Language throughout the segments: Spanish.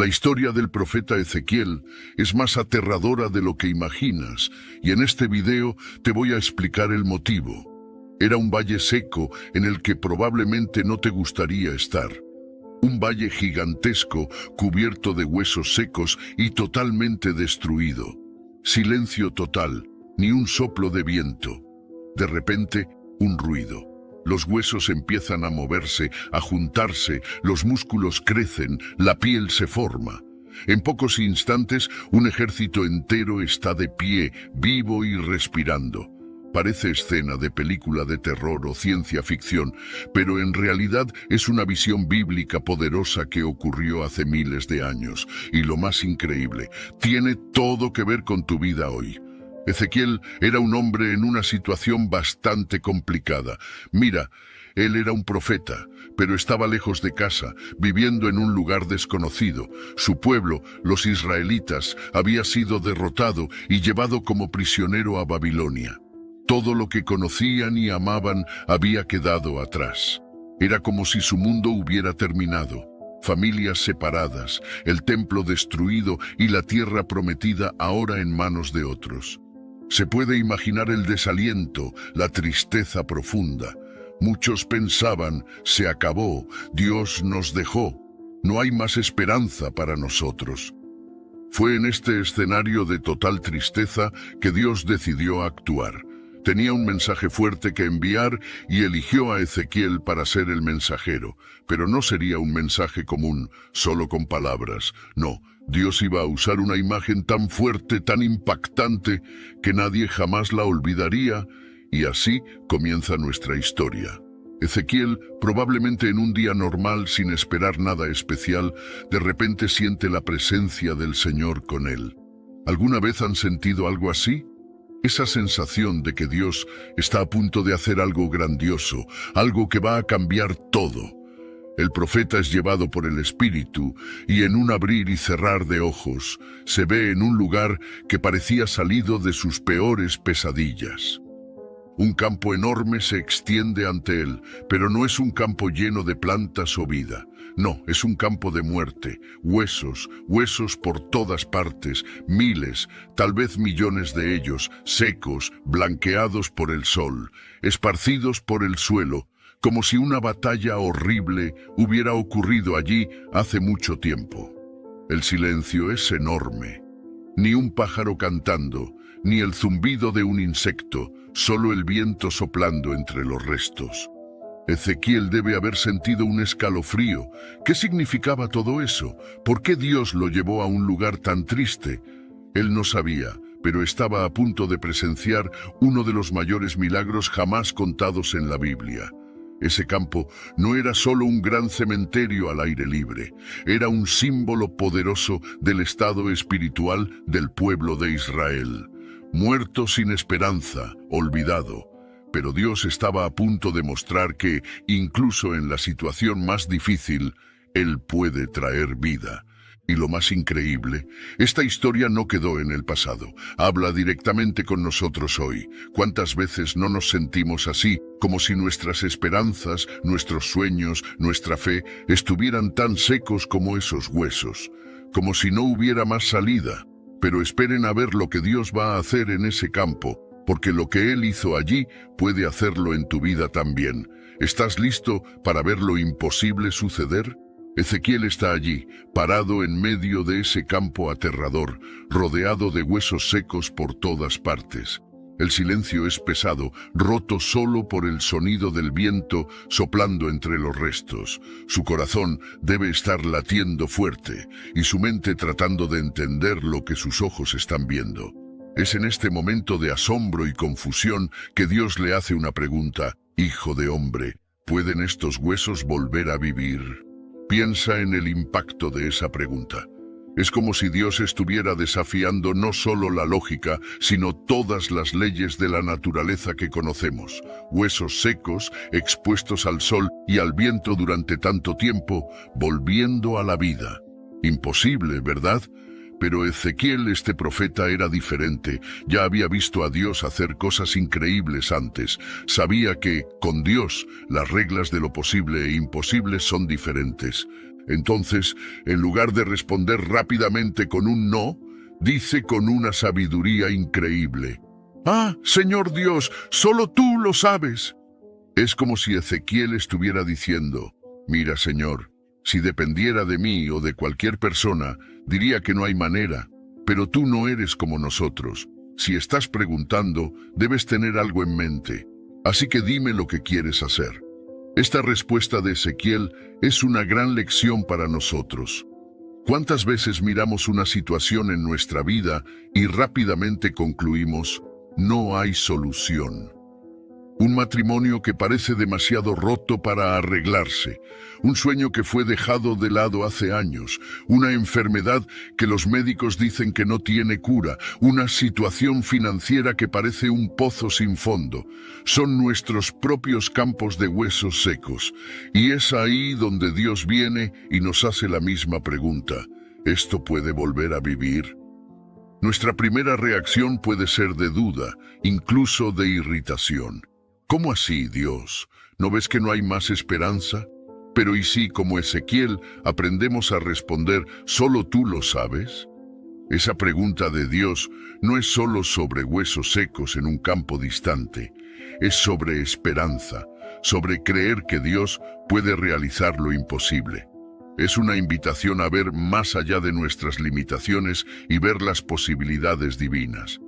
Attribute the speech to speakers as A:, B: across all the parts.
A: La historia del profeta Ezequiel es más aterradora de lo que imaginas, y en este video te voy a explicar el motivo. Era un valle seco en el que probablemente no te gustaría estar. Un valle gigantesco, cubierto de huesos secos y totalmente destruido. Silencio total, ni un soplo de viento. De repente, un ruido. Los huesos empiezan a moverse, a juntarse, los músculos crecen, la piel se forma. En pocos instantes, un ejército entero está de pie, vivo y respirando. Parece escena de película de terror o ciencia ficción, pero en realidad es una visión bíblica poderosa que ocurrió hace miles de años. Y lo más increíble, tiene todo que ver con tu vida hoy. Ezequiel era un hombre en una situación bastante complicada. Mira, él era un profeta, pero estaba lejos de casa, viviendo en un lugar desconocido. Su pueblo, los israelitas, había sido derrotado y llevado como prisionero a Babilonia. Todo lo que conocían y amaban había quedado atrás. Era como si su mundo hubiera terminado. Familias separadas, el templo destruido y la tierra prometida ahora en manos de otros. Se puede imaginar el desaliento, la tristeza profunda. Muchos pensaban, se acabó, Dios nos dejó, no hay más esperanza para nosotros. Fue en este escenario de total tristeza que Dios decidió actuar. Tenía un mensaje fuerte que enviar y eligió a Ezequiel para ser el mensajero, pero no sería un mensaje común, solo con palabras. No, Dios iba a usar una imagen tan fuerte, tan impactante, que nadie jamás la olvidaría, y así comienza nuestra historia. Ezequiel, probablemente en un día normal, sin esperar nada especial, de repente siente la presencia del Señor con él. ¿Alguna vez han sentido algo así? Esa sensación de que Dios está a punto de hacer algo grandioso, algo que va a cambiar todo. El profeta es llevado por el Espíritu y en un abrir y cerrar de ojos se ve en un lugar que parecía salido de sus peores pesadillas. Un campo enorme se extiende ante él, pero no es un campo lleno de plantas o vida. No, es un campo de muerte, huesos, huesos por todas partes, miles, tal vez millones de ellos, secos, blanqueados por el sol, esparcidos por el suelo, como si una batalla horrible hubiera ocurrido allí hace mucho tiempo. El silencio es enorme. Ni un pájaro cantando, ni el zumbido de un insecto, solo el viento soplando entre los restos. Ezequiel debe haber sentido un escalofrío. ¿Qué significaba todo eso? ¿Por qué Dios lo llevó a un lugar tan triste? Él no sabía, pero estaba a punto de presenciar uno de los mayores milagros jamás contados en la Biblia. Ese campo no era solo un gran cementerio al aire libre, era un símbolo poderoso del estado espiritual del pueblo de Israel. Muerto sin esperanza, olvidado. Pero Dios estaba a punto de mostrar que, incluso en la situación más difícil, Él puede traer vida. Y lo más increíble, esta historia no quedó en el pasado, habla directamente con nosotros hoy. ¿Cuántas veces no nos sentimos así, como si nuestras esperanzas, nuestros sueños, nuestra fe, estuvieran tan secos como esos huesos? Como si no hubiera más salida. Pero esperen a ver lo que Dios va a hacer en ese campo, porque lo que Él hizo allí puede hacerlo en tu vida también. ¿Estás listo para ver lo imposible suceder? Ezequiel está allí, parado en medio de ese campo aterrador, rodeado de huesos secos por todas partes. El silencio es pesado, roto solo por el sonido del viento soplando entre los restos. Su corazón debe estar latiendo fuerte y su mente tratando de entender lo que sus ojos están viendo. Es en este momento de asombro y confusión que Dios le hace una pregunta. Hijo de hombre, ¿pueden estos huesos volver a vivir? Piensa en el impacto de esa pregunta. Es como si Dios estuviera desafiando no solo la lógica, sino todas las leyes de la naturaleza que conocemos. Huesos secos, expuestos al sol y al viento durante tanto tiempo, volviendo a la vida. Imposible, ¿verdad? Pero Ezequiel, este profeta, era diferente. Ya había visto a Dios hacer cosas increíbles antes. Sabía que, con Dios, las reglas de lo posible e imposible son diferentes. Entonces, en lugar de responder rápidamente con un no, dice con una sabiduría increíble: «Ah, Señor Dios, solo tú lo sabes». Es como si Ezequiel estuviera diciendo: «Mira, Señor, si dependiera de mí o de cualquier persona, diría que no hay manera, pero tú no eres como nosotros. Si estás preguntando, debes tener algo en mente. Así que dime lo que quieres hacer». Esta respuesta de Ezequiel es una gran lección para nosotros. ¿Cuántas veces miramos una situación en nuestra vida y rápidamente concluimos: no hay solución? Un matrimonio que parece demasiado roto para arreglarse, un sueño que fue dejado de lado hace años, una enfermedad que los médicos dicen que no tiene cura, una situación financiera que parece un pozo sin fondo. Son nuestros propios campos de huesos secos, y es ahí donde Dios viene y nos hace la misma pregunta: ¿esto puede volver a vivir? Nuestra primera reacción puede ser de duda, incluso de irritación. ¿Cómo así, Dios? ¿No ves que no hay más esperanza? Pero ¿y si, como Ezequiel, aprendemos a responder: «¿Solo tú lo sabes»? Esa pregunta de Dios no es solo sobre huesos secos en un campo distante, es sobre esperanza, sobre creer que Dios puede realizar lo imposible. Es una invitación a ver más allá de nuestras limitaciones y ver las posibilidades divinas.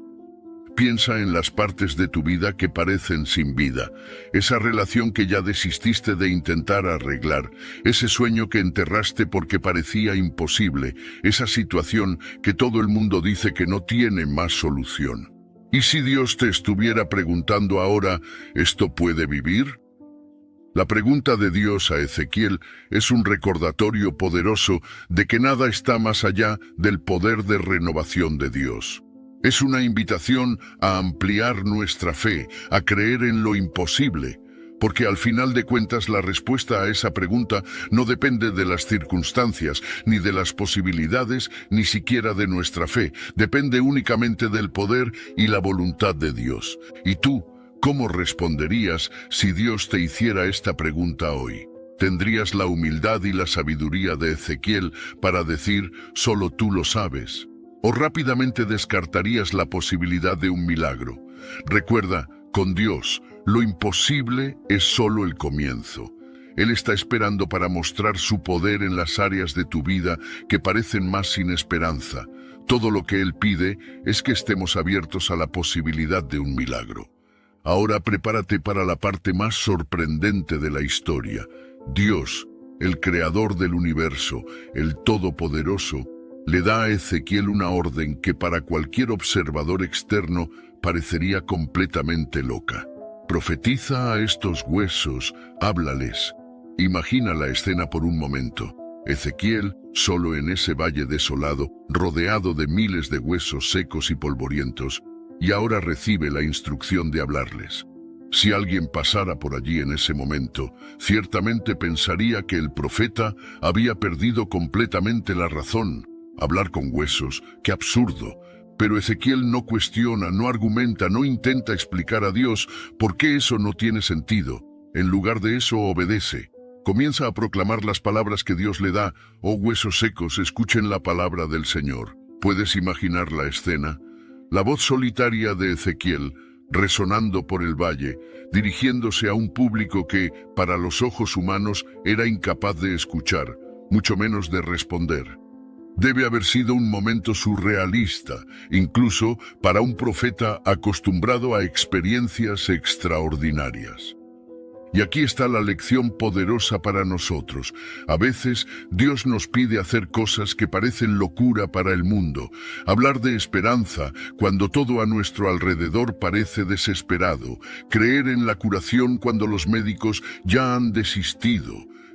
A: Piensa en las partes de tu vida que parecen sin vida, esa relación que ya desististe de intentar arreglar, ese sueño que enterraste porque parecía imposible, esa situación que todo el mundo dice que no tiene más solución. ¿Y si Dios te estuviera preguntando ahora: ¿esto puede vivir? La pregunta de Dios a Ezequiel es un recordatorio poderoso de que nada está más allá del poder de renovación de Dios. Es una invitación a ampliar nuestra fe, a creer en lo imposible, porque al final de cuentas la respuesta a esa pregunta no depende de las circunstancias, ni de las posibilidades, ni siquiera de nuestra fe. Depende únicamente del poder y la voluntad de Dios. ¿Y tú, cómo responderías si Dios te hiciera esta pregunta hoy? ¿Tendrías la humildad y la sabiduría de Ezequiel para decir: «Solo tú lo sabes»? ¿O rápidamente descartarías la posibilidad de un milagro? Recuerda, con Dios, lo imposible es solo el comienzo. Él está esperando para mostrar su poder en las áreas de tu vida que parecen más sin esperanza. Todo lo que Él pide es que estemos abiertos a la posibilidad de un milagro. Ahora prepárate para la parte más sorprendente de la historia. Dios, el creador del universo, el Todopoderoso, le da a Ezequiel una orden que para cualquier observador externo parecería completamente loca. Profetiza a estos huesos, háblales. Imagina la escena por un momento. Ezequiel, solo en ese valle desolado, rodeado de miles de huesos secos y polvorientos, y ahora recibe la instrucción de hablarles. Si alguien pasara por allí en ese momento, ciertamente pensaría que el profeta había perdido completamente la razón. Hablar con huesos, qué absurdo. Pero Ezequiel no cuestiona, no argumenta, no intenta explicar a Dios por qué eso no tiene sentido. En lugar de eso, obedece. Comienza a proclamar las palabras que Dios le da. «Oh huesos secos, escuchen la palabra del Señor». ¿Puedes imaginar la escena? La voz solitaria de Ezequiel, resonando por el valle, dirigiéndose a un público que, para los ojos humanos, era incapaz de escuchar, mucho menos de responder. Debe haber sido un momento surrealista, incluso para un profeta acostumbrado a experiencias extraordinarias. Y aquí está la lección poderosa para nosotros. A veces Dios nos pide hacer cosas que parecen locura para el mundo, hablar de esperanza cuando todo a nuestro alrededor parece desesperado, creer en la curación cuando los médicos ya han desistido,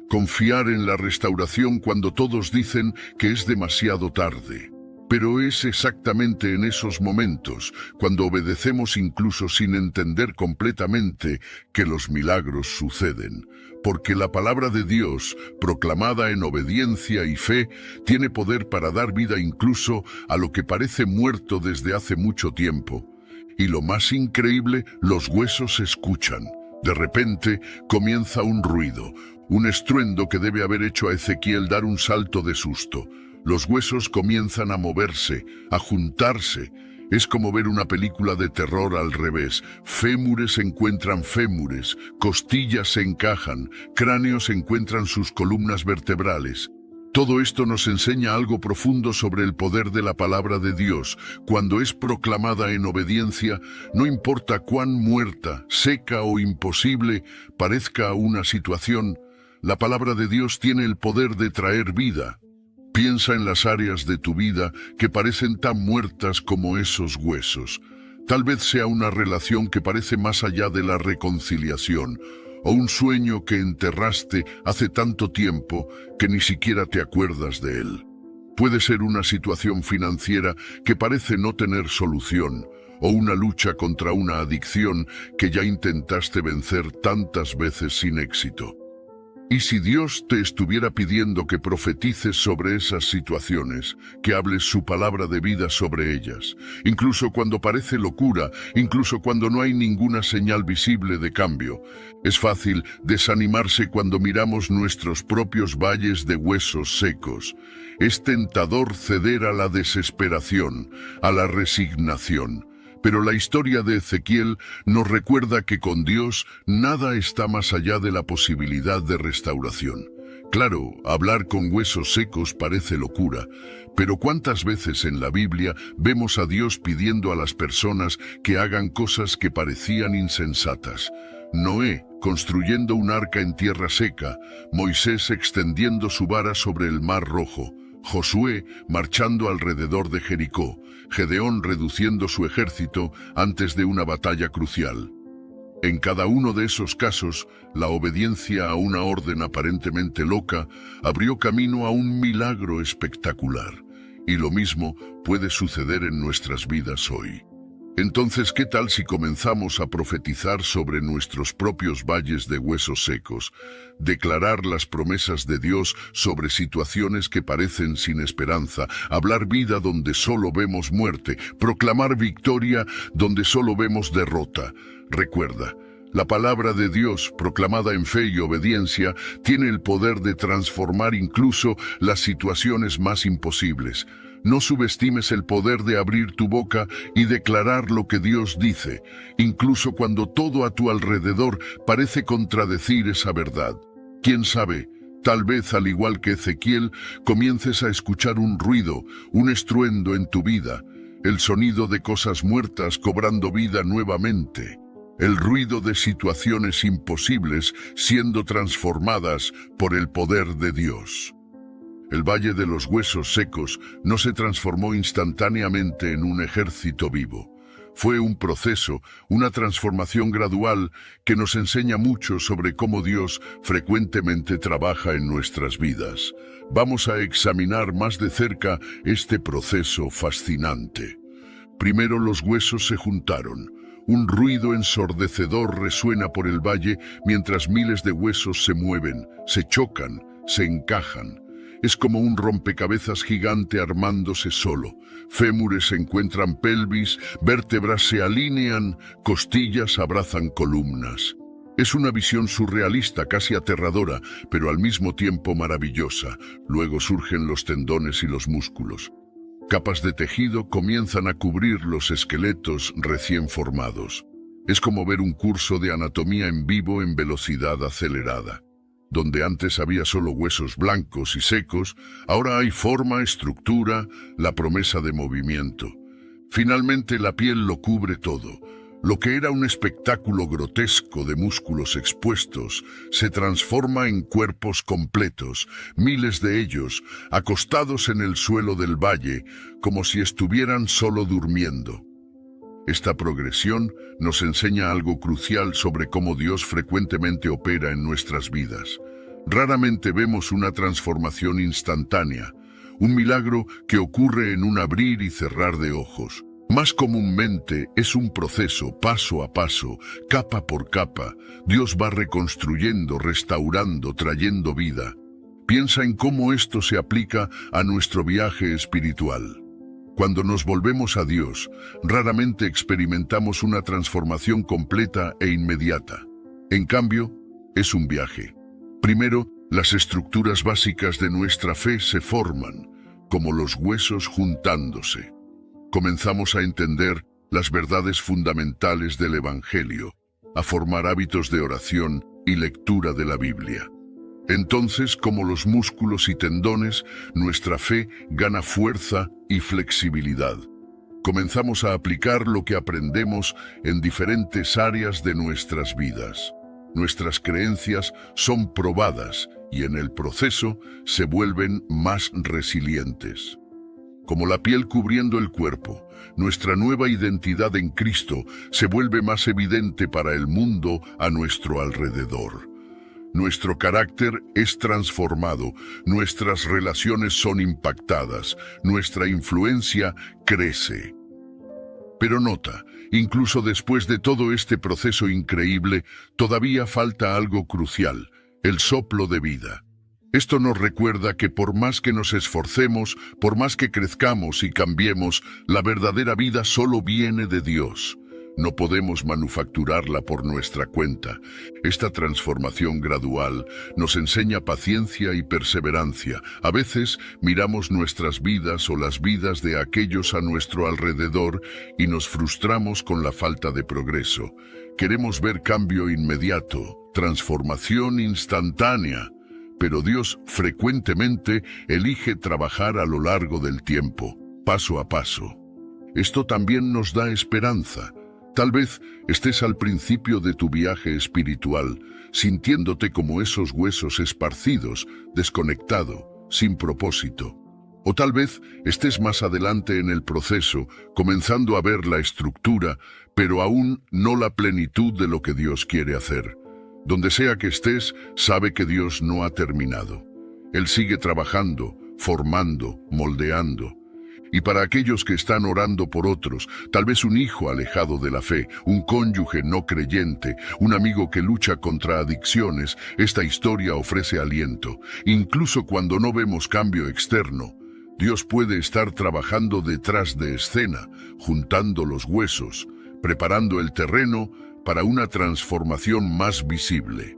A: confiar en la restauración cuando todos dicen que es demasiado tarde. Pero es exactamente en esos momentos, cuando obedecemos incluso sin entender completamente, que los milagros suceden. Porque la palabra de Dios, proclamada en obediencia y fe, tiene poder para dar vida incluso a lo que parece muerto desde hace mucho tiempo. Y lo más increíble, los huesos escuchan. De repente comienza un ruido, Un estruendo que debe haber hecho a Ezequiel dar un salto de susto. Los huesos comienzan a moverse, a juntarse. Es como ver una película de terror al revés. Fémures encuentran fémures, costillas se encajan, cráneos encuentran sus columnas vertebrales. Todo esto nos enseña algo profundo sobre el poder de la palabra de Dios. Cuando es proclamada en obediencia, no importa cuán muerta, seca o imposible parezca una situación, la palabra de Dios tiene el poder de traer vida. Piensa en las áreas de tu vida que parecen tan muertas como esos huesos. Tal vez sea una relación que parece más allá de la reconciliación, o un sueño que enterraste hace tanto tiempo que ni siquiera te acuerdas de él. Puede ser una situación financiera que parece no tener solución, o una lucha contra una adicción que ya intentaste vencer tantas veces sin éxito. Y si Dios te estuviera pidiendo que profetices sobre esas situaciones, que hables su palabra de vida sobre ellas, incluso cuando parece locura, incluso cuando no hay ninguna señal visible de cambio, es fácil desanimarse cuando miramos nuestros propios valles de huesos secos. Es tentador ceder a la desesperación, a la resignación. Pero la historia de Ezequiel nos recuerda que con Dios nada está más allá de la posibilidad de restauración. Claro, hablar con huesos secos parece locura, pero ¿cuántas veces en la Biblia vemos a Dios pidiendo a las personas que hagan cosas que parecían insensatas? Noé construyendo un arca en tierra seca, Moisés extendiendo su vara sobre el mar Rojo, Josué marchando alrededor de Jericó, Gedeón reduciendo su ejército antes de una batalla crucial. En cada uno de esos casos, la obediencia a una orden aparentemente loca abrió camino a un milagro espectacular. Y lo mismo puede suceder en nuestras vidas hoy. Entonces, ¿qué tal si comenzamos a profetizar sobre nuestros propios valles de huesos secos, declarar las promesas de Dios sobre situaciones que parecen sin esperanza, hablar vida donde solo vemos muerte, proclamar victoria donde solo vemos derrota? Recuerda, la palabra de Dios, proclamada en fe y obediencia, tiene el poder de transformar incluso las situaciones más imposibles. No subestimes el poder de abrir tu boca y declarar lo que Dios dice, incluso cuando todo a tu alrededor parece contradecir esa verdad. ¿Quién sabe? Tal vez, al igual que Ezequiel, comiences a escuchar un ruido, un estruendo en tu vida, el sonido de cosas muertas cobrando vida nuevamente, el ruido de situaciones imposibles siendo transformadas por el poder de Dios. El Valle de los Huesos Secos no se transformó instantáneamente en un ejército vivo. Fue un proceso, una transformación gradual que nos enseña mucho sobre cómo Dios frecuentemente trabaja en nuestras vidas. Vamos a examinar más de cerca este proceso fascinante. Primero los huesos se juntaron. Un ruido ensordecedor resuena por el valle mientras miles de huesos se mueven, se chocan, se encajan. Es como un rompecabezas gigante armándose solo. Fémures encuentran pelvis, vértebras se alinean, costillas abrazan columnas. Es una visión surrealista, casi aterradora, pero al mismo tiempo maravillosa. Luego surgen los tendones y los músculos. Capas de tejido comienzan a cubrir los esqueletos recién formados. Es como ver un curso de anatomía en vivo en velocidad acelerada. Donde antes había solo huesos blancos y secos, ahora hay forma, estructura, la promesa de movimiento. Finalmente la piel lo cubre todo. Lo que era un espectáculo grotesco de músculos expuestos se transforma en cuerpos completos, miles de ellos, acostados en el suelo del valle, como si estuvieran solo durmiendo. Esta progresión nos enseña algo crucial sobre cómo Dios frecuentemente opera en nuestras vidas. Raramente vemos una transformación instantánea, un milagro que ocurre en un abrir y cerrar de ojos. Más comúnmente es un proceso paso a paso, capa por capa. Dios va reconstruyendo, restaurando, trayendo vida. Piensa en cómo esto se aplica a nuestro viaje espiritual. Cuando nos volvemos a Dios, raramente experimentamos una transformación completa e inmediata. En cambio, es un viaje. Primero, las estructuras básicas de nuestra fe se forman, como los huesos juntándose. Comenzamos a entender las verdades fundamentales del Evangelio, a formar hábitos de oración y lectura de la Biblia. Entonces, como los músculos y tendones, nuestra fe gana fuerza y flexibilidad. Comenzamos a aplicar lo que aprendemos en diferentes áreas de nuestras vidas. Nuestras creencias son probadas y en el proceso se vuelven más resilientes. Como la piel cubriendo el cuerpo, nuestra nueva identidad en Cristo se vuelve más evidente para el mundo a nuestro alrededor. Nuestro carácter es transformado, nuestras relaciones son impactadas, nuestra influencia crece. Pero nota, incluso después de todo este proceso increíble, todavía falta algo crucial, el soplo de vida. Esto nos recuerda que por más que nos esforcemos, por más que crezcamos y cambiemos, la verdadera vida solo viene de Dios. No podemos manufacturarla por nuestra cuenta. Esta transformación gradual nos enseña paciencia y perseverancia. A veces miramos nuestras vidas o las vidas de aquellos a nuestro alrededor y nos frustramos con la falta de progreso. Queremos ver cambio inmediato, transformación instantánea. Pero Dios frecuentemente elige trabajar a lo largo del tiempo, paso a paso. Esto también nos da esperanza. Tal vez estés al principio de tu viaje espiritual, sintiéndote como esos huesos esparcidos, desconectado, sin propósito. O tal vez estés más adelante en el proceso, comenzando a ver la estructura, pero aún no la plenitud de lo que Dios quiere hacer. Donde sea que estés, sabe que Dios no ha terminado. Él sigue trabajando, formando, moldeando. Y para aquellos que están orando por otros, tal vez un hijo alejado de la fe, un cónyuge no creyente, un amigo que lucha contra adicciones, esta historia ofrece aliento. Incluso cuando no vemos cambio externo, Dios puede estar trabajando detrás de escena, juntando los huesos, preparando el terreno para una transformación más visible.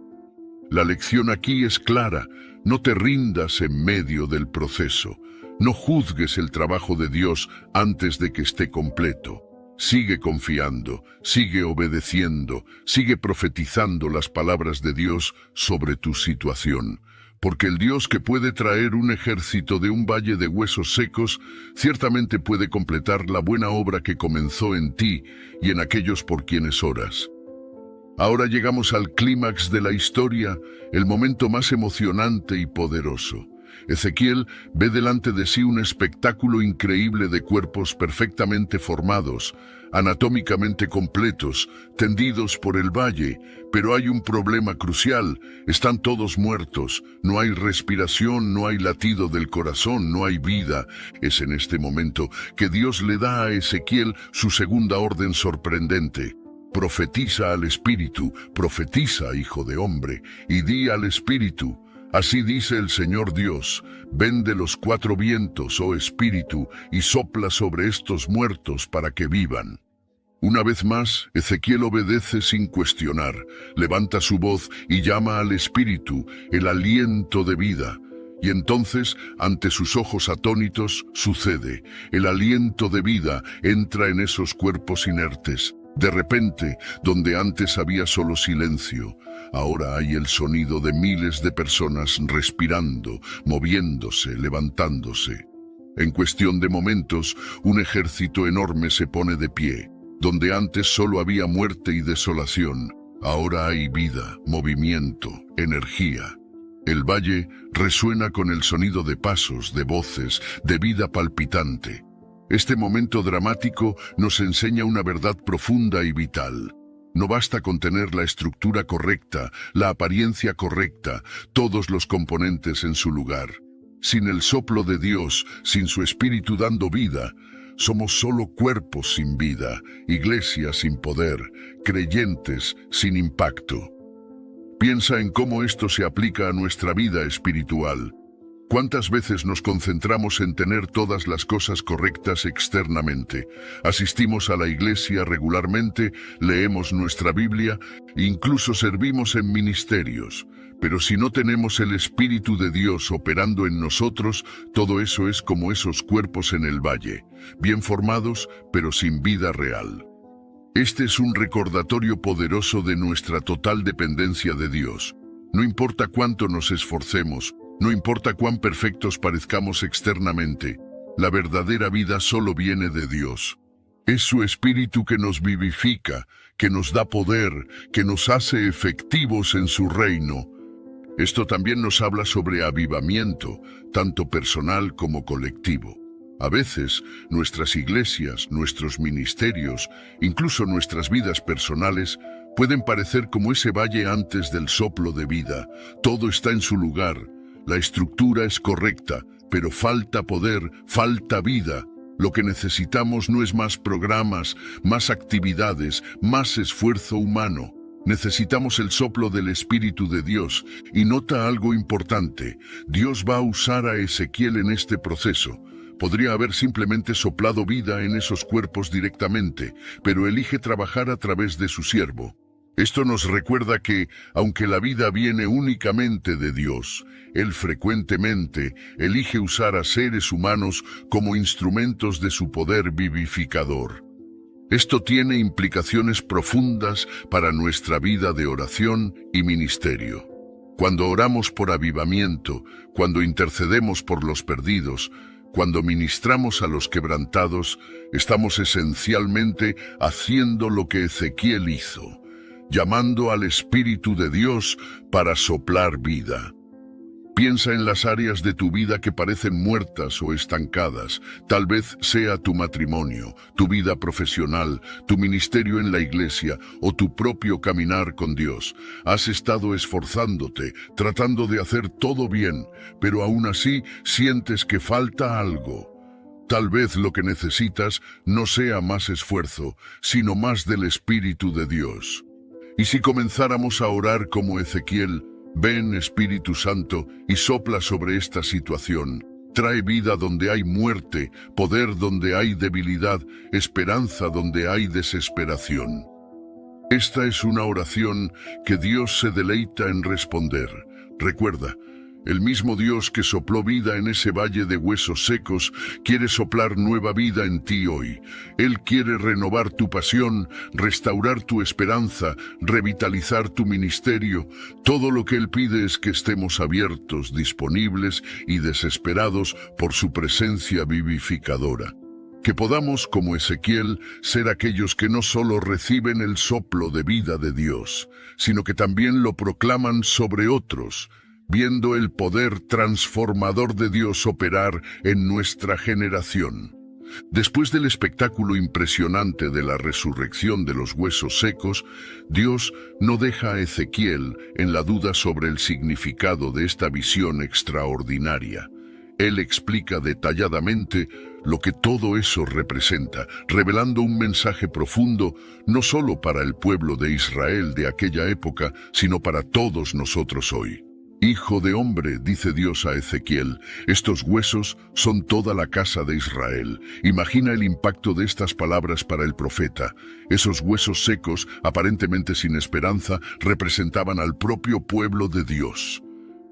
A: La lección aquí es clara: no te rindas en medio del proceso. No juzgues el trabajo de Dios antes de que esté completo. Sigue confiando, sigue obedeciendo, sigue profetizando las palabras de Dios sobre tu situación. Porque el Dios que puede traer un ejército de un valle de huesos secos, ciertamente puede completar la buena obra que comenzó en ti y en aquellos por quienes oras. Ahora llegamos al clímax de la historia, el momento más emocionante y poderoso. Ezequiel ve delante de sí un espectáculo increíble de cuerpos perfectamente formados, anatómicamente completos, tendidos por el valle, pero hay un problema crucial: están todos muertos, no hay respiración, no hay latido del corazón, no hay vida. Es en este momento que Dios le da a Ezequiel su segunda orden sorprendente. Profetiza al Espíritu, profetiza, hijo de hombre, y di al Espíritu: así dice el Señor Dios, ven de los cuatro vientos, oh Espíritu, y sopla sobre estos muertos para que vivan. Una vez más, Ezequiel obedece sin cuestionar, levanta su voz y llama al Espíritu, el aliento de vida. Y entonces, ante sus ojos atónitos, sucede: el aliento de vida entra en esos cuerpos inertes. De repente, donde antes había solo silencio, ahora hay el sonido de miles de personas respirando, moviéndose, levantándose. En cuestión de momentos, un ejército enorme se pone de pie. Donde antes solo había muerte y desolación, ahora hay vida, movimiento, energía. El valle resuena con el sonido de pasos, de voces, de vida palpitante. Este momento dramático nos enseña una verdad profunda y vital. No basta con tener la estructura correcta, la apariencia correcta, todos los componentes en su lugar. Sin el soplo de Dios, sin su Espíritu dando vida, somos solo cuerpos sin vida, iglesias sin poder, creyentes sin impacto. Piensa en cómo esto se aplica a nuestra vida espiritual. ¿Cuántas veces nos concentramos en tener todas las cosas correctas externamente? Asistimos a la iglesia regularmente, leemos nuestra Biblia, incluso servimos en ministerios. Pero si no tenemos el Espíritu de Dios operando en nosotros, todo eso es como esos cuerpos en el valle, bien formados, pero sin vida real. Este es un recordatorio poderoso de nuestra total dependencia de Dios. No importa cuánto nos esforcemos, no importa cuán perfectos parezcamos externamente, la verdadera vida solo viene de Dios. Es su Espíritu que nos vivifica, que nos da poder, que nos hace efectivos en su reino. Esto también nos habla sobre avivamiento, tanto personal como colectivo. A veces, nuestras iglesias, nuestros ministerios, incluso nuestras vidas personales, pueden parecer como ese valle antes del soplo de vida. Todo está en su lugar, la estructura es correcta, pero falta poder, falta vida. Lo que necesitamos no es más programas, más actividades, más esfuerzo humano. Necesitamos el soplo del Espíritu de Dios. Y nota algo importante, Dios va a usar a Ezequiel en este proceso. Podría haber simplemente soplado vida en esos cuerpos directamente, pero elige trabajar a través de su siervo. Esto nos recuerda que, aunque la vida viene únicamente de Dios, Él frecuentemente elige usar a seres humanos como instrumentos de su poder vivificador. Esto tiene implicaciones profundas para nuestra vida de oración y ministerio. Cuando oramos por avivamiento, cuando intercedemos por los perdidos, cuando ministramos a los quebrantados, estamos esencialmente haciendo lo que Ezequiel hizo, llamando al Espíritu de Dios para soplar vida. Piensa en las áreas de tu vida que parecen muertas o estancadas. Tal vez sea tu matrimonio, tu vida profesional, tu ministerio en la iglesia o tu propio caminar con Dios. Has estado esforzándote, tratando de hacer todo bien, pero aún así sientes que falta algo. Tal vez lo que necesitas no sea más esfuerzo, sino más del Espíritu de Dios. Y si comenzáramos a orar como Ezequiel, ven, Espíritu Santo, y sopla sobre esta situación. Trae vida donde hay muerte, poder donde hay debilidad, esperanza donde hay desesperación. Esta es una oración que Dios se deleita en responder. Recuerda, el mismo Dios que sopló vida en ese valle de huesos secos quiere soplar nueva vida en ti hoy. Él quiere renovar tu pasión, restaurar tu esperanza, revitalizar tu ministerio. Todo lo que Él pide es que estemos abiertos, disponibles y desesperados por su presencia vivificadora. Que podamos, como Ezequiel, ser aquellos que no solo reciben el soplo de vida de Dios, sino que también lo proclaman sobre otros, viendo el poder transformador de Dios operar en nuestra generación. Después del espectáculo impresionante de la resurrección de los huesos secos, Dios no deja a Ezequiel en la duda sobre el significado de esta visión extraordinaria. Él explica detalladamente lo que todo eso representa, revelando un mensaje profundo no solo para el pueblo de Israel de aquella época, sino para todos nosotros hoy. Hijo de hombre, dice Dios a Ezequiel, estos huesos son toda la casa de Israel. Imagina el impacto de estas palabras para el profeta. Esos huesos secos, aparentemente sin esperanza, representaban al propio pueblo de Dios.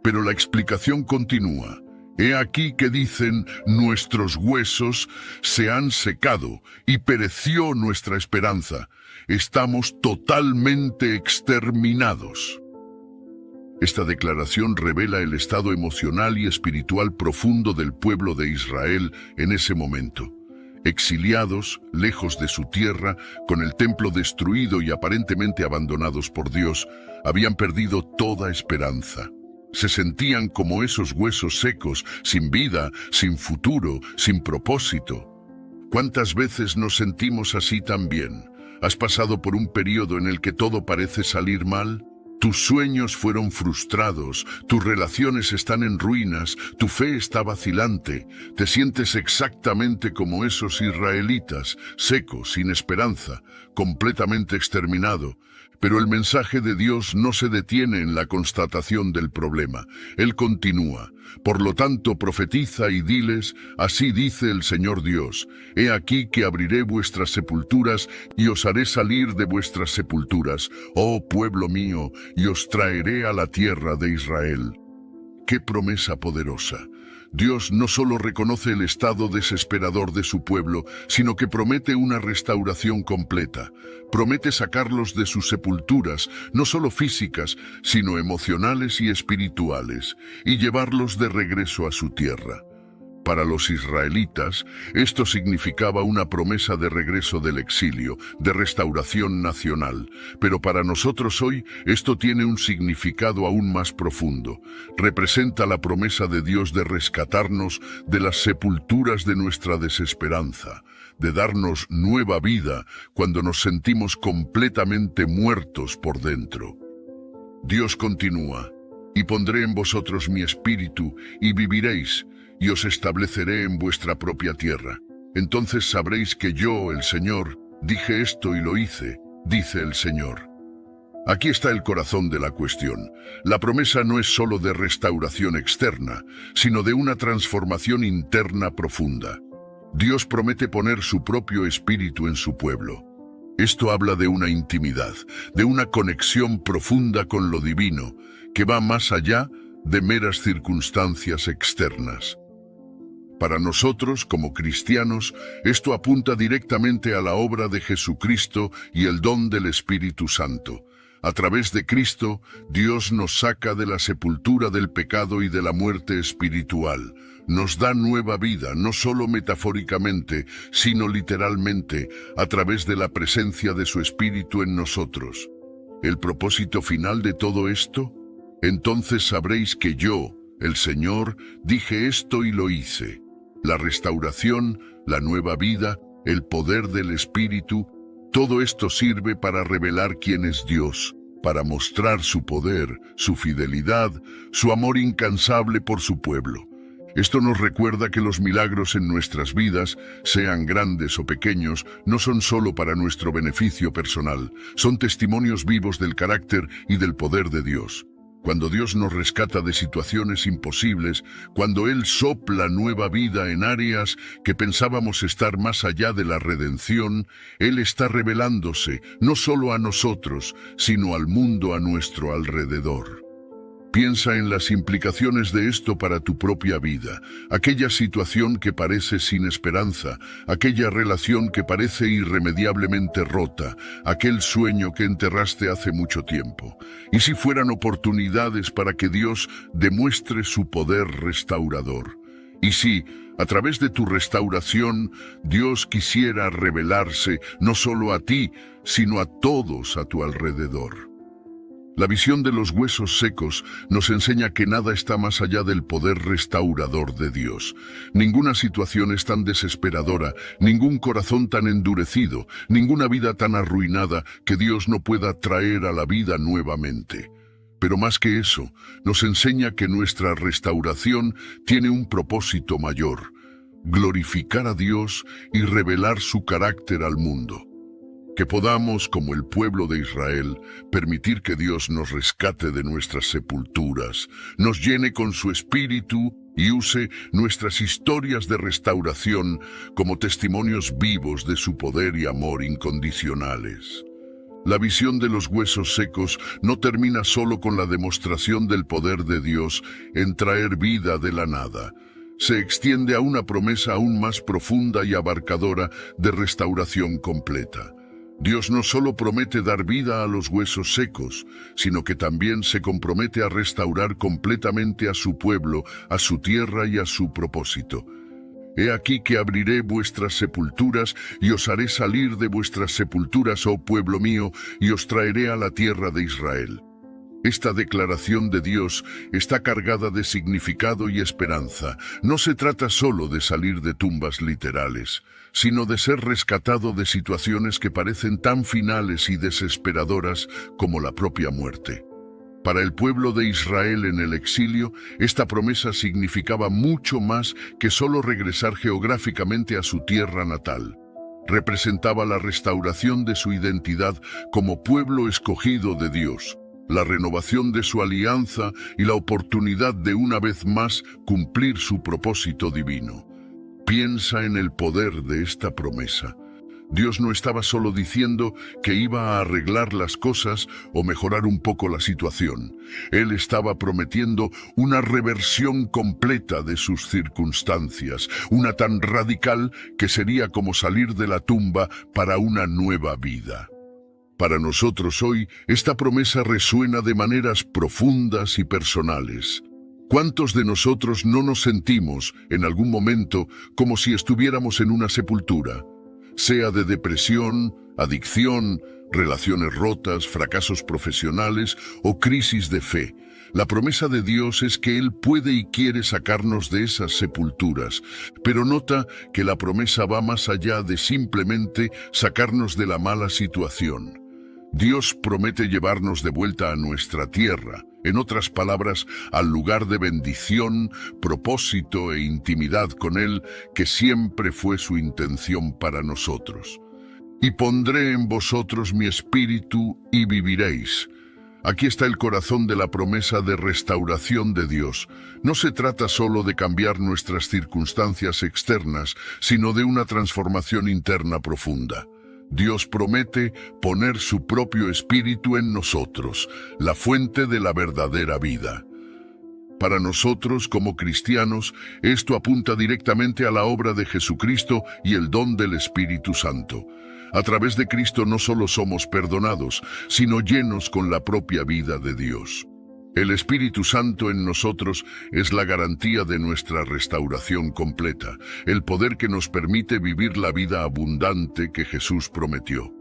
A: Pero la explicación continúa. He aquí que dicen, nuestros huesos se han secado y pereció nuestra esperanza. Estamos totalmente exterminados. Esta declaración revela el estado emocional y espiritual profundo del pueblo de Israel en ese momento. Exiliados, lejos de su tierra, con el templo destruido y aparentemente abandonados por Dios, habían perdido toda esperanza. Se sentían como esos huesos secos, sin vida, sin futuro, sin propósito. ¿Cuántas veces nos sentimos así también? ¿Has pasado por un periodo en el que todo parece salir mal? Tus sueños fueron frustrados, tus relaciones están en ruinas, tu fe está vacilante, te sientes exactamente como esos israelitas, seco, sin esperanza, completamente exterminado. Pero el mensaje de Dios no se detiene en la constatación del problema. Él continúa. Por lo tanto, profetiza y diles, así dice el Señor Dios, he aquí que abriré vuestras sepulturas y os haré salir de vuestras sepulturas, oh pueblo mío, y os traeré a la tierra de Israel. ¡Qué promesa poderosa! Dios no solo reconoce el estado desesperador de su pueblo, sino que promete una restauración completa. Promete sacarlos de sus sepulturas, no solo físicas, sino emocionales y espirituales, y llevarlos de regreso a su tierra. Para los israelitas, esto significaba una promesa de regreso del exilio, de restauración nacional. Pero para nosotros hoy, esto tiene un significado aún más profundo. Representa la promesa de Dios de rescatarnos de las sepulturas de nuestra desesperanza, de darnos nueva vida cuando nos sentimos completamente muertos por dentro. Dios continúa, y pondré en vosotros mi espíritu, y viviréis, y os estableceré en vuestra propia tierra. Entonces sabréis que yo, el Señor, dije esto y lo hice, dice el Señor. Aquí está el corazón de la cuestión. La promesa no es solo de restauración externa, sino de una transformación interna profunda. Dios promete poner su propio espíritu en su pueblo. Esto habla de una intimidad, de una conexión profunda con lo divino, que va más allá de meras circunstancias externas. Para nosotros, como cristianos, esto apunta directamente a la obra de Jesucristo y el don del Espíritu Santo. A través de Cristo, Dios nos saca de la sepultura del pecado y de la muerte espiritual. Nos da nueva vida, no solo metafóricamente, sino literalmente, a través de la presencia de su Espíritu en nosotros. ¿El propósito final de todo esto? Entonces sabréis que yo, el Señor, dije esto y lo hice. La restauración, la nueva vida, el poder del Espíritu, todo esto sirve para revelar quién es Dios, para mostrar su poder, su fidelidad, su amor incansable por su pueblo. Esto nos recuerda que los milagros en nuestras vidas, sean grandes o pequeños, no son solo para nuestro beneficio personal, son testimonios vivos del carácter y del poder de Dios. Cuando Dios nos rescata de situaciones imposibles, cuando Él sopla nueva vida en áreas que pensábamos estar más allá de la redención, Él está revelándose no solo a nosotros, sino al mundo a nuestro alrededor. Piensa en las implicaciones de esto para tu propia vida, aquella situación que parece sin esperanza, aquella relación que parece irremediablemente rota, aquel sueño que enterraste hace mucho tiempo. ¿Y si fueran oportunidades para que Dios demuestre su poder restaurador? ¿Y si, a través de tu restauración, Dios quisiera revelarse no solo a ti, sino a todos a tu alrededor? La visión de los huesos secos nos enseña que nada está más allá del poder restaurador de Dios. Ninguna situación es tan desesperadora, ningún corazón tan endurecido, ninguna vida tan arruinada que Dios no pueda traer a la vida nuevamente. Pero más que eso, nos enseña que nuestra restauración tiene un propósito mayor: glorificar a Dios y revelar su carácter al mundo. Que podamos, como el pueblo de Israel, permitir que Dios nos rescate de nuestras sepulturas, nos llene con su espíritu y use nuestras historias de restauración como testimonios vivos de su poder y amor incondicionales. La visión de los huesos secos no termina solo con la demostración del poder de Dios en traer vida de la nada. Se extiende a una promesa aún más profunda y abarcadora de restauración completa. Dios no solo promete dar vida a los huesos secos, sino que también se compromete a restaurar completamente a su pueblo, a su tierra y a su propósito. He aquí que abriré vuestras sepulturas y os haré salir de vuestras sepulturas, oh pueblo mío, y os traeré a la tierra de Israel. Esta declaración de Dios está cargada de significado y esperanza. No se trata solo de salir de tumbas literales, sino de ser rescatado de situaciones que parecen tan finales y desesperadoras como la propia muerte. Para el pueblo de Israel en el exilio, esta promesa significaba mucho más que solo regresar geográficamente a su tierra natal. representaba la restauración de su identidad como pueblo escogido de Dios, la renovación de su alianza y la oportunidad de una vez más cumplir su propósito divino. Piensa en el poder de esta promesa. Dios no estaba solo diciendo que iba a arreglar las cosas o mejorar un poco la situación. Él estaba prometiendo una reversión completa de sus circunstancias, una tan radical que sería como salir de la tumba para una nueva vida. Para nosotros hoy, esta promesa resuena de maneras profundas y personales. ¿Cuántos de nosotros no nos sentimos, en algún momento, como si estuviéramos en una sepultura? Sea de depresión, adicción, relaciones rotas, fracasos profesionales o crisis de fe. La promesa de Dios es que Él puede y quiere sacarnos de esas sepulturas, pero nota que la promesa va más allá de simplemente sacarnos de la mala situación. Dios promete llevarnos de vuelta a nuestra tierra, en otras palabras, al lugar de bendición, propósito e intimidad con Él, que siempre fue su intención para nosotros. Y pondré en vosotros mi espíritu y viviréis. Aquí está el corazón de la promesa de restauración de Dios. No se trata solo de cambiar nuestras circunstancias externas, sino de una transformación interna profunda. Dios promete poner su propio espíritu en nosotros, la fuente de la verdadera vida. Para nosotros, como cristianos, esto apunta directamente a la obra de Jesucristo y el don del Espíritu Santo. A través de Cristo no solo somos perdonados, sino llenos con la propia vida de Dios. El Espíritu Santo en nosotros es la garantía de nuestra restauración completa, el poder que nos permite vivir la vida abundante que Jesús prometió.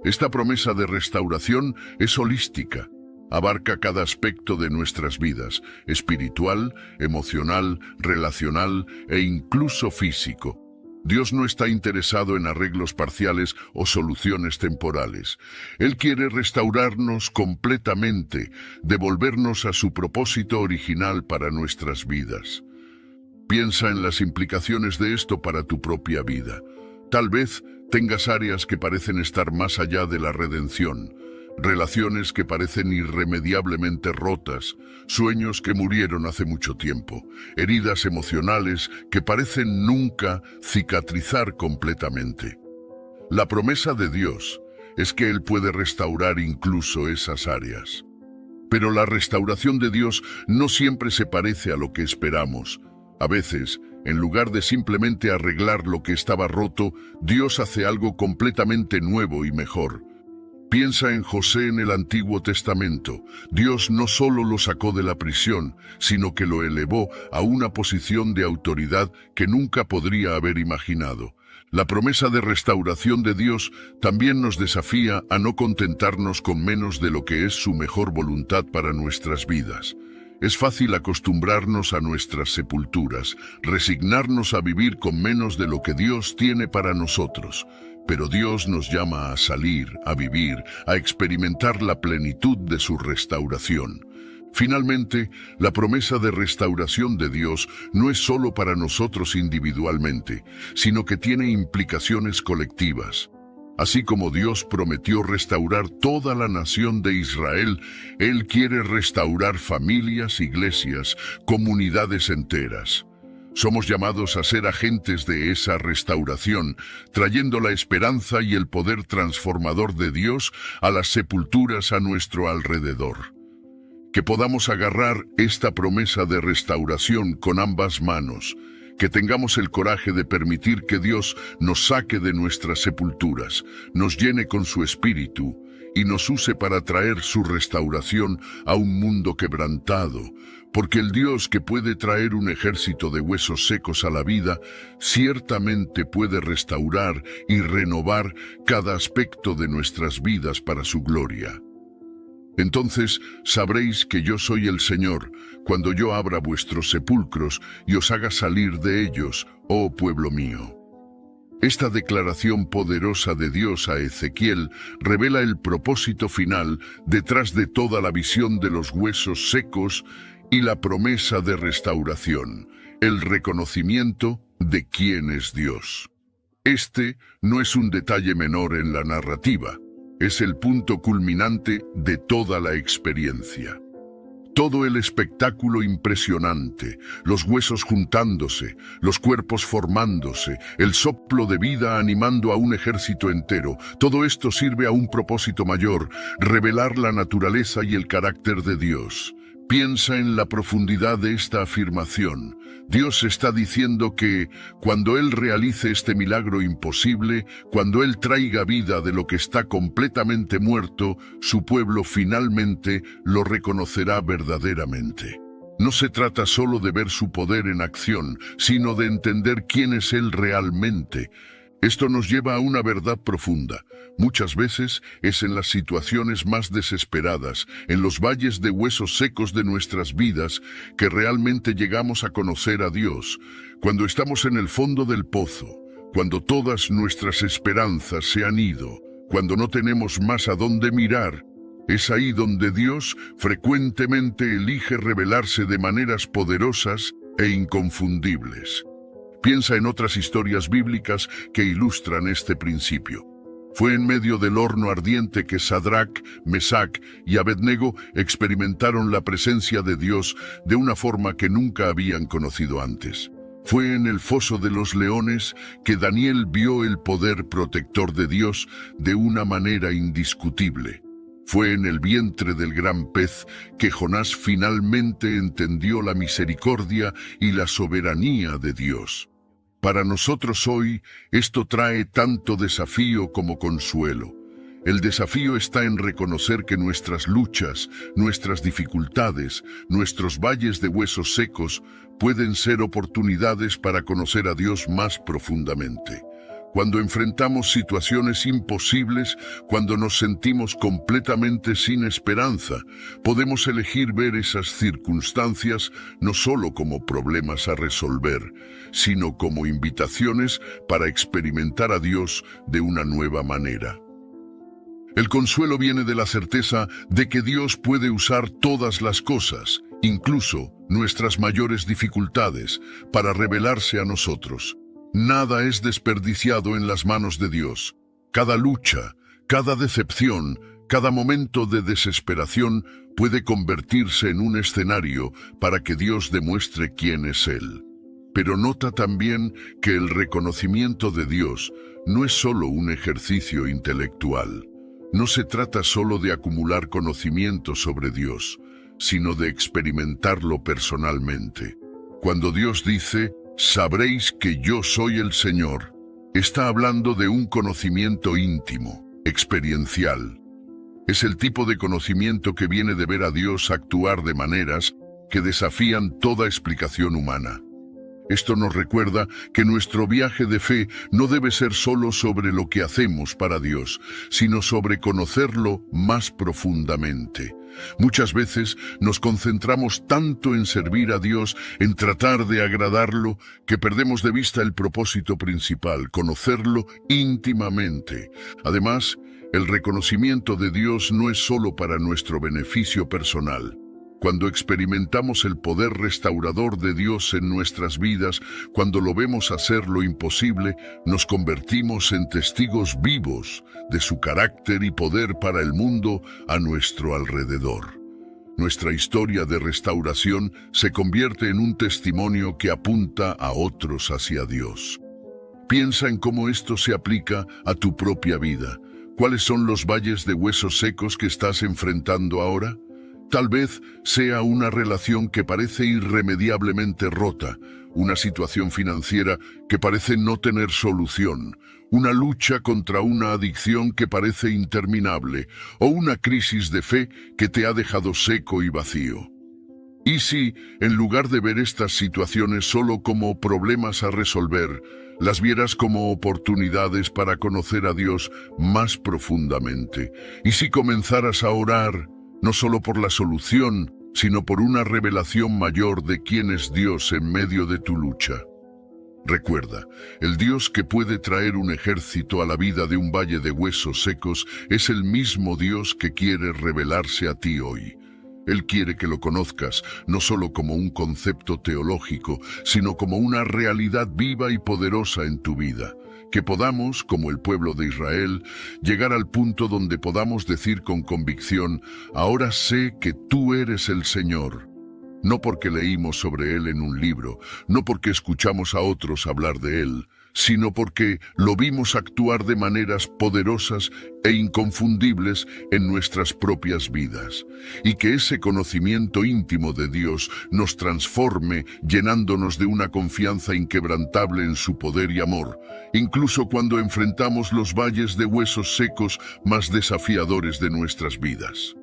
A: Esta promesa de restauración es holística, abarca cada aspecto de nuestras vidas, espiritual, emocional, relacional e incluso físico. Dios no está interesado en arreglos parciales o soluciones temporales. Él quiere restaurarnos completamente, devolvernos a su propósito original para nuestras vidas. Piensa en las implicaciones de esto para tu propia vida. Tal vez tengas áreas que parecen estar más allá de la redención, relaciones que parecen irremediablemente rotas, sueños que murieron hace mucho tiempo, heridas emocionales que parecen nunca cicatrizar completamente. La promesa de Dios es que Él puede restaurar incluso esas áreas. Pero la restauración de Dios no siempre se parece a lo que esperamos. A veces, en lugar de simplemente arreglar lo que estaba roto, Dios hace algo completamente nuevo y mejor. Piensa en José en el Antiguo Testamento. Dios no solo lo sacó de la prisión, sino que lo elevó a una posición de autoridad que nunca podría haber imaginado. La promesa de restauración de Dios también nos desafía a no contentarnos con menos de lo que es su mejor voluntad para nuestras vidas. Es fácil acostumbrarnos a nuestras sepulturas, resignarnos a vivir con menos de lo que Dios tiene para nosotros. Pero Dios nos llama a salir, a vivir, a experimentar la plenitud de su restauración. Finalmente, la promesa de restauración de Dios no es solo para nosotros individualmente, sino que tiene implicaciones colectivas. Así como Dios prometió restaurar toda la nación de Israel, Él quiere restaurar familias, iglesias, comunidades enteras. Somos llamados a ser agentes de esa restauración, trayendo la esperanza y el poder transformador de Dios a las sepulturas a nuestro alrededor. Que podamos agarrar esta promesa de restauración con ambas manos, que tengamos el coraje de permitir que Dios nos saque de nuestras sepulturas, nos llene con su espíritu y nos use para traer su restauración a un mundo quebrantado, porque el Dios que puede traer un ejército de huesos secos a la vida, ciertamente puede restaurar y renovar cada aspecto de nuestras vidas para su gloria. Entonces sabréis que yo soy el Señor, cuando yo abra vuestros sepulcros y os haga salir de ellos, oh pueblo mío. Esta declaración poderosa de Dios a Ezequiel revela el propósito final detrás de toda la visión de los huesos secos y la promesa de restauración, el reconocimiento de quién es Dios. Este no es un detalle menor en la narrativa, es el punto culminante de toda la experiencia. Todo el espectáculo impresionante, los huesos juntándose, los cuerpos formándose, el soplo de vida animando a un ejército entero, todo esto sirve a un propósito mayor, revelar la naturaleza y el carácter de Dios. Piensa en la profundidad de esta afirmación. Dios está diciendo que, cuando Él realice este milagro imposible, cuando Él traiga vida de lo que está completamente muerto, su pueblo finalmente lo reconocerá verdaderamente. No se trata solo de ver su poder en acción, sino de entender quién es Él realmente. Esto nos lleva a una verdad profunda. Muchas veces es en las situaciones más desesperadas, en los valles de huesos secos de nuestras vidas, que realmente llegamos a conocer a Dios. Cuando estamos en el fondo del pozo, cuando todas nuestras esperanzas se han ido, cuando no tenemos más a dónde mirar, es ahí donde Dios frecuentemente elige revelarse de maneras poderosas e inconfundibles. Piensa en otras historias bíblicas que ilustran este principio. Fue en medio del horno ardiente que Sadrac, Mesac y Abednego experimentaron la presencia de Dios de una forma que nunca habían conocido antes. Fue en el foso de los leones que Daniel vio el poder protector de Dios de una manera indiscutible. Fue en el vientre del gran pez que Jonás finalmente entendió la misericordia y la soberanía de Dios. Para nosotros hoy, esto trae tanto desafío como consuelo. El desafío está en reconocer que nuestras luchas, nuestras dificultades, nuestros valles de huesos secos pueden ser oportunidades para conocer a Dios más profundamente. Cuando enfrentamos situaciones imposibles, cuando nos sentimos completamente sin esperanza, podemos elegir ver esas circunstancias no solo como problemas a resolver, sino como invitaciones para experimentar a Dios de una nueva manera. El consuelo viene de la certeza de que Dios puede usar todas las cosas, incluso nuestras mayores dificultades, para revelarse a nosotros. Nada es desperdiciado en las manos de Dios. Cada lucha, cada decepción, cada momento de desesperación puede convertirse en un escenario para que Dios demuestre quién es Él. Pero nota también que el reconocimiento de Dios no es solo un ejercicio intelectual. No se trata solo de acumular conocimiento sobre Dios, sino de experimentarlo personalmente. Cuando Dios dice, «Sabréis que yo soy el Señor», está hablando de un conocimiento íntimo, experiencial. Es el tipo de conocimiento que viene de ver a Dios actuar de maneras que desafían toda explicación humana. Esto nos recuerda que nuestro viaje de fe no debe ser solo sobre lo que hacemos para Dios, sino sobre conocerlo más profundamente. Muchas veces nos concentramos tanto en servir a Dios, en tratar de agradarlo, que perdemos de vista el propósito principal, conocerlo íntimamente. Además, el reconocimiento de Dios no es solo para nuestro beneficio personal. Cuando experimentamos el poder restaurador de Dios en nuestras vidas, cuando lo vemos hacer lo imposible, nos convertimos en testigos vivos de su carácter y poder para el mundo a nuestro alrededor. Nuestra historia de restauración se convierte en un testimonio que apunta a otros hacia Dios. Piensa en cómo esto se aplica a tu propia vida. ¿Cuáles son los valles de huesos secos que estás enfrentando ahora? Tal vez sea una relación que parece irremediablemente rota, una situación financiera que parece no tener solución, una lucha contra una adicción que parece interminable, o una crisis de fe que te ha dejado seco y vacío. ¿Y si, en lugar de ver estas situaciones solo como problemas a resolver, las vieras como oportunidades para conocer a Dios más profundamente? ¿Y si comenzaras a orar, no solo por la solución, sino por una revelación mayor de quién es Dios en medio de tu lucha? Recuerda, el Dios que puede traer un ejército a la vida de un valle de huesos secos es el mismo Dios que quiere revelarse a ti hoy. Él quiere que lo conozcas, no solo como un concepto teológico, sino como una realidad viva y poderosa en tu vida. Que podamos, como el pueblo de Israel, llegar al punto donde podamos decir con convicción: ahora sé que tú eres el Señor. No porque leímos sobre Él en un libro, no porque escuchamos a otros hablar de Él, sino porque lo vimos actuar de maneras poderosas e inconfundibles en nuestras propias vidas. Y que ese conocimiento íntimo de Dios nos transforme, llenándonos de una confianza inquebrantable en su poder y amor, incluso cuando enfrentamos los valles de huesos secos más desafiadores de nuestras vidas.